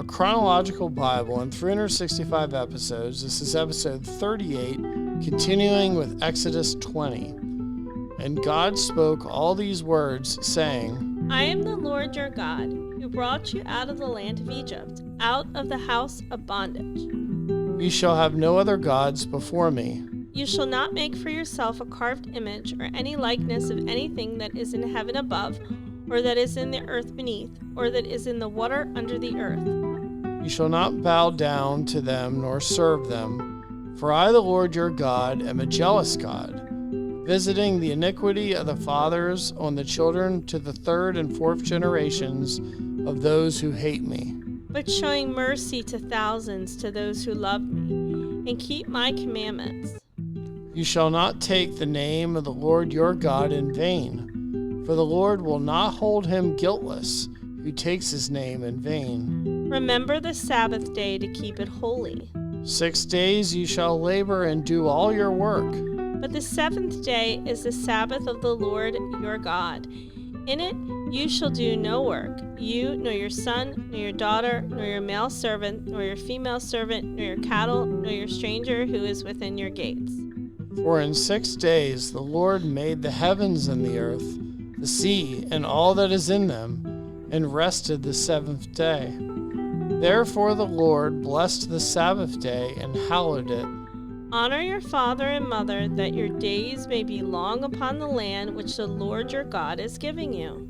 chronological Bible in 365 episodes. This is episode 38, continuing with Exodus 20. And God spoke all these words, saying, I am the Lord your God, who brought you out of the land of Egypt, out of the house of bondage. You shall have no other gods before me. You shall not make for yourself a carved image or any likeness of anything that is in heaven above, or that is in the earth beneath, or that is in the water under the earth. You shall not bow down to them nor serve them, for I, the Lord your God, am a jealous God, visiting the iniquity of the fathers on the children to the third and fourth generations of those who hate me, but showing mercy to thousands to those who love me and keep my commandments. You shall not take the name of the Lord your God in vain, for the Lord will not hold him guiltless who takes his name in vain. Remember the Sabbath day to keep it holy. 6 days you shall labor and do all your work. But the seventh day is the Sabbath of the Lord your God. In it you shall do no work, you, nor your son, nor your daughter, nor your male servant, nor your female servant, nor your cattle, nor your stranger who is within your gates. For in 6 days the Lord made the heavens and the earth, the sea, and all that is in them, and rested the seventh day. Therefore the Lord blessed the Sabbath day and hallowed it. Honor your father and mother, that your days may be long upon the land which the Lord your God is giving you.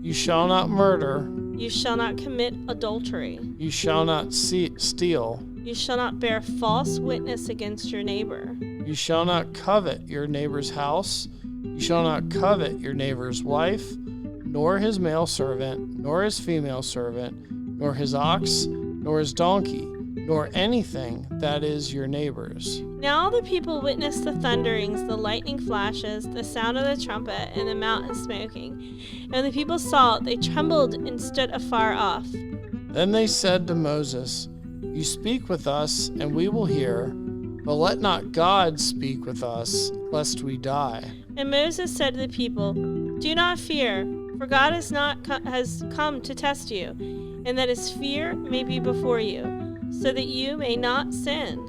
You shall not murder. You shall not commit adultery. You shall not steal. You shall not bear false witness against your neighbor. You shall not covet your neighbor's house. You shall not covet your neighbor's wife, nor his male servant, nor his female servant, nor his ox, nor his donkey, nor anything that is your neighbor's. Now all the people witnessed the thunderings, the lightning flashes, the sound of the trumpet, and the mountain smoking. And when the people saw it, they trembled and stood afar off. Then they said to Moses, You speak with us, and we will hear, but let not God speak with us, lest we die. And Moses said to the people, Do not fear, for God has come to test you, and that his fear may be before you, so that you may not sin.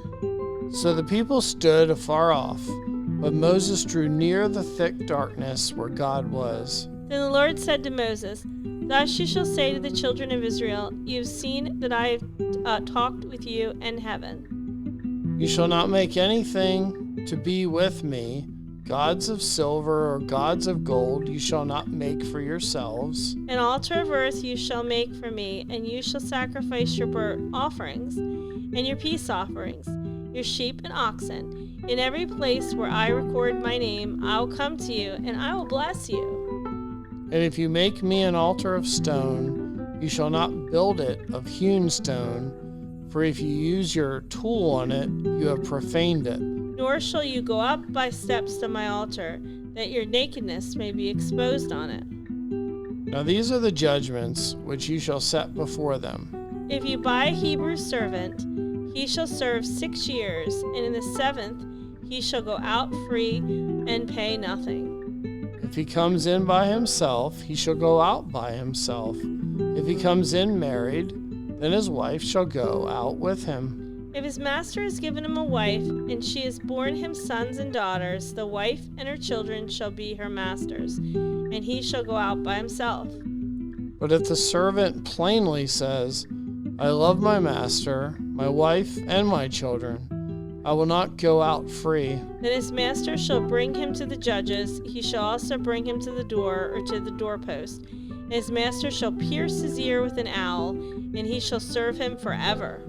So the people stood afar off, but Moses drew near the thick darkness where God was. Then the Lord said to Moses, Thus you shall say to the children of Israel, You have seen that I have talked with you in heaven. You shall not make anything to be with me, gods of silver or gods of gold you shall not make for yourselves. An altar of earth you shall make for me, and you shall sacrifice your burnt offerings and your peace offerings, your sheep and oxen. In every place where I record my name, I will come to you, and I will bless you. And if you make me an altar of stone, you shall not build it of hewn stone, for if you use your tool on it, you have profaned it. Nor shall you go up by steps to my altar, that your nakedness may be exposed on it. Now these are the judgments which you shall set before them. If you buy a Hebrew servant, he shall serve 6 years, and in the 7th he shall go out free and pay nothing. If he comes in by himself, he shall go out by himself. If he comes in married, then his wife shall go out with him. If his master has given him a wife, and she has borne him sons and daughters, the wife and her children shall be her master's, and he shall go out by himself. But if the servant plainly says, I love my master, my wife, and my children, I will not go out free. Then his master shall bring him to the judges, he shall also bring him to the door or to the doorpost. And his master shall pierce his ear with an awl, and he shall serve him forever.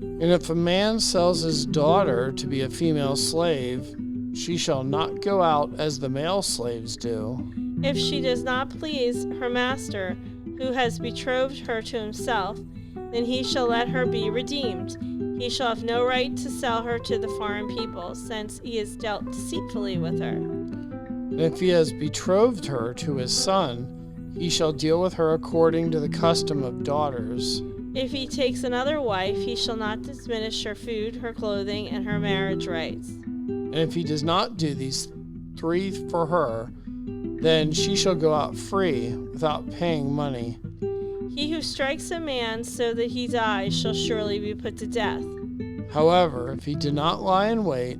And if a man sells his daughter to be a female slave, she shall not go out as the male slaves do. If she does not please her master, who has betrothed her to himself, then he shall let her be redeemed. He shall have no right to sell her to the foreign people, since he has dealt deceitfully with her. And if he has betrothed her to his son, he shall deal with her according to the custom of daughters. If he takes another wife, he shall not diminish her food, her clothing, and her marriage rights. And if he does not do these 3 for her, then she shall go out free without paying money. He who strikes a man so that he dies shall surely be put to death. However, if he did not lie in wait,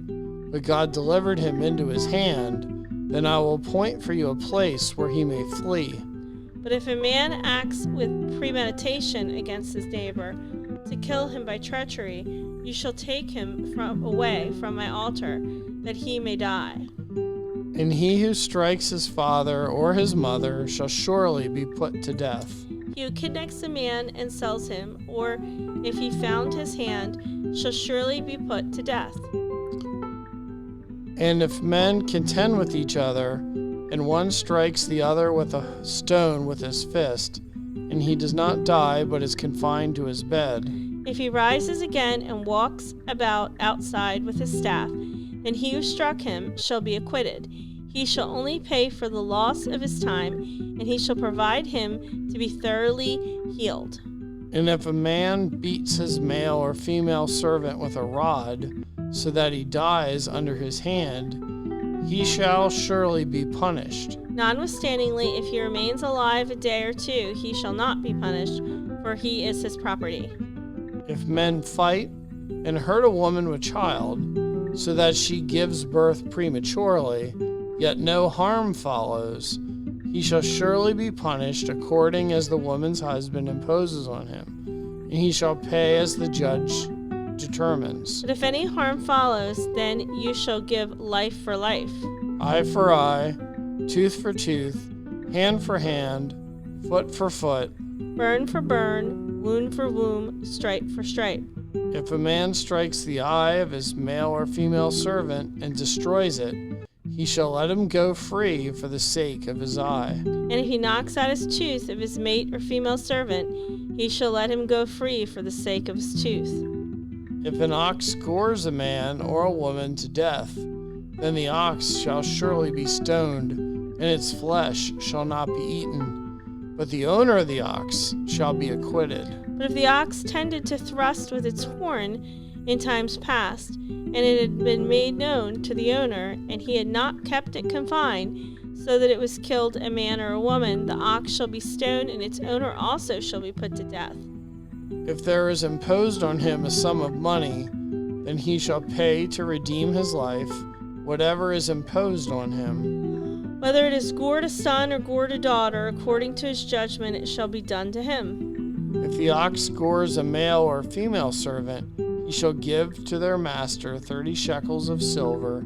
but God delivered him into his hand, then I will appoint for you a place where he may flee. But if a man acts with premeditation against his neighbor to kill him by treachery, you shall take him away from my altar, that he may die. And he who strikes his father or his mother shall surely be put to death. He who kidnaps a man and sells him, or if he found his hand, shall surely be put to death. And if men contend with each other, and one strikes the other with a stone with his fist, and he does not die but is confined to his bed, if he rises again and walks about outside with his staff, then he who struck him shall be acquitted. He shall only pay for the loss of his time, and he shall provide him to be thoroughly healed. And if a man beats his male or female servant with a rod, so that he dies under his hand, he shall surely be punished. Notwithstandingly, if he remains alive a day or two, he shall not be punished, for he is his property. If men fight and hurt a woman with child, so that she gives birth prematurely, yet no harm follows, he shall surely be punished according as the woman's husband imposes on him, and he shall pay as the judge determines. But if any harm follows, then you shall give life for life, Eye for eye, tooth for tooth, hand for hand, foot for foot, burn for burn, wound for wound, stripe for stripe. If a man strikes the eye of his male or female servant and destroys it, he shall let him go free for the sake of his eye. And if he knocks out his tooth of his mate or female servant, he shall let him go free for the sake of his tooth. If an ox gores a man or a woman to death, then the ox shall surely be stoned, and its flesh shall not be eaten, but the owner of the ox shall be acquitted. But if the ox tended to thrust with its horn in times past, and it had been made known to the owner, and he had not kept it confined, so that it was killed a man or a woman, the ox shall be stoned, and its owner also shall be put to death. If there is imposed on him a sum of money, then he shall pay to redeem his life whatever is imposed on him. Whether it is gored a son or gored a daughter, according to his judgment it shall be done to him. If the ox gores a male or female servant, he shall give to their master 30 shekels of silver,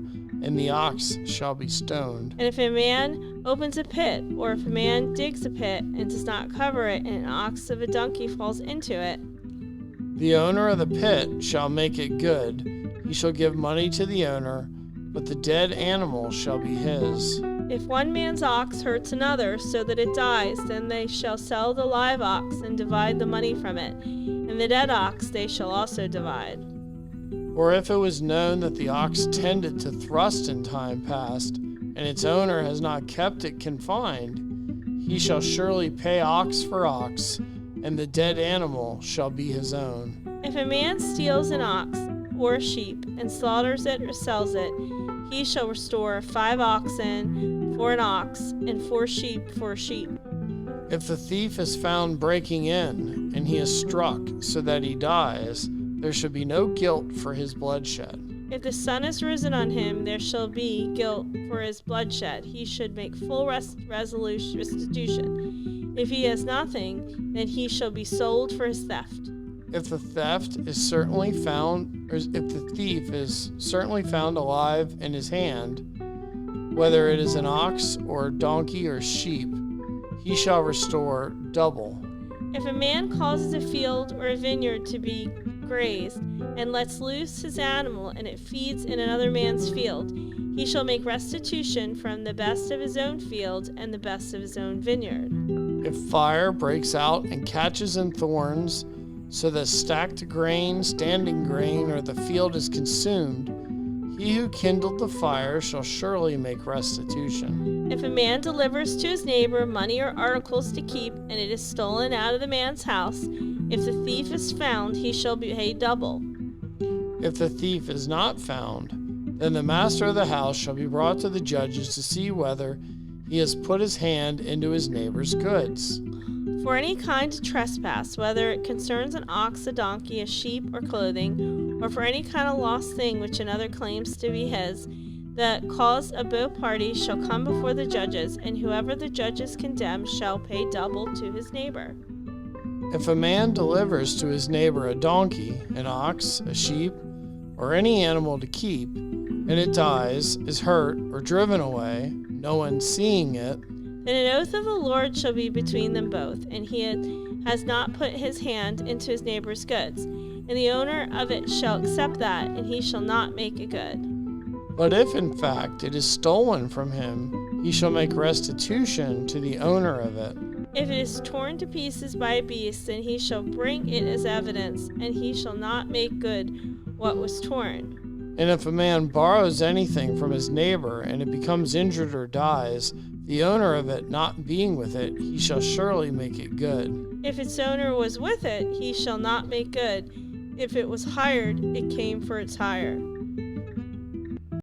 and the ox shall be stoned. And if a man opens a pit, or if a man digs a pit and does not cover it, and an ox of a donkey falls into it, the owner of the pit shall make it good. He shall give money to the owner, but the dead animal shall be his. If one man's ox hurts another so that it dies, then they shall sell the live ox and divide the money from it, and the dead ox they shall also divide. Or if it was known that the ox tended to thrust in time past, and its owner has not kept it confined, he shall surely pay ox for ox, and the dead animal shall be his own. If a man steals an ox or a sheep and slaughters it or sells it, he shall restore 5 oxen for an ox and 4 sheep for a sheep. If the thief is found breaking in, and he is struck so that he dies, there shall be no guilt for his bloodshed. If the sun is risen on him, there shall be guilt for his bloodshed. He should make full restitution. If he has nothing, then he shall be sold for his theft. If the thief is certainly found alive in his hand, whether it is an ox or a donkey or sheep, he shall restore double. If a man causes a field or a vineyard to be grazed, and lets loose his animal, and it feeds in another man's field, he shall make restitution from the best of his own field and the best of his own vineyard. If fire breaks out and catches in thorns, so that stacked grain, standing grain, or the field is consumed, he who kindled the fire shall surely make restitution. If a man delivers to his neighbor money or articles to keep, and it is stolen out of the man's house, if the thief is found, he shall pay double. If the thief is not found, then the master of the house shall be brought to the judges to see whether he has put his hand into his neighbor's goods. For any kind of trespass, whether it concerns an ox, a donkey, a sheep, or clothing, or for any kind of lost thing which another claims to be his, the cause of both parties shall come before the judges, and whoever the judges condemn shall pay double to his neighbor. If a man delivers to his neighbor a donkey, an ox, a sheep, or any animal to keep, and it dies, is hurt, or driven away, no one seeing it, then an oath of the Lord shall be between them both, and he has not put his hand into his neighbor's goods. And the owner of it shall accept that, and he shall not make it good. But if in fact it is stolen from him, he shall make restitution to the owner of it. If it is torn to pieces by a beast, then he shall bring it as evidence, and he shall not make good what was torn. And if a man borrows anything from his neighbor, and it becomes injured or dies, the owner of it not being with it, he shall surely make it good. If its owner was with it, he shall not make good. If it was hired, it came for its hire.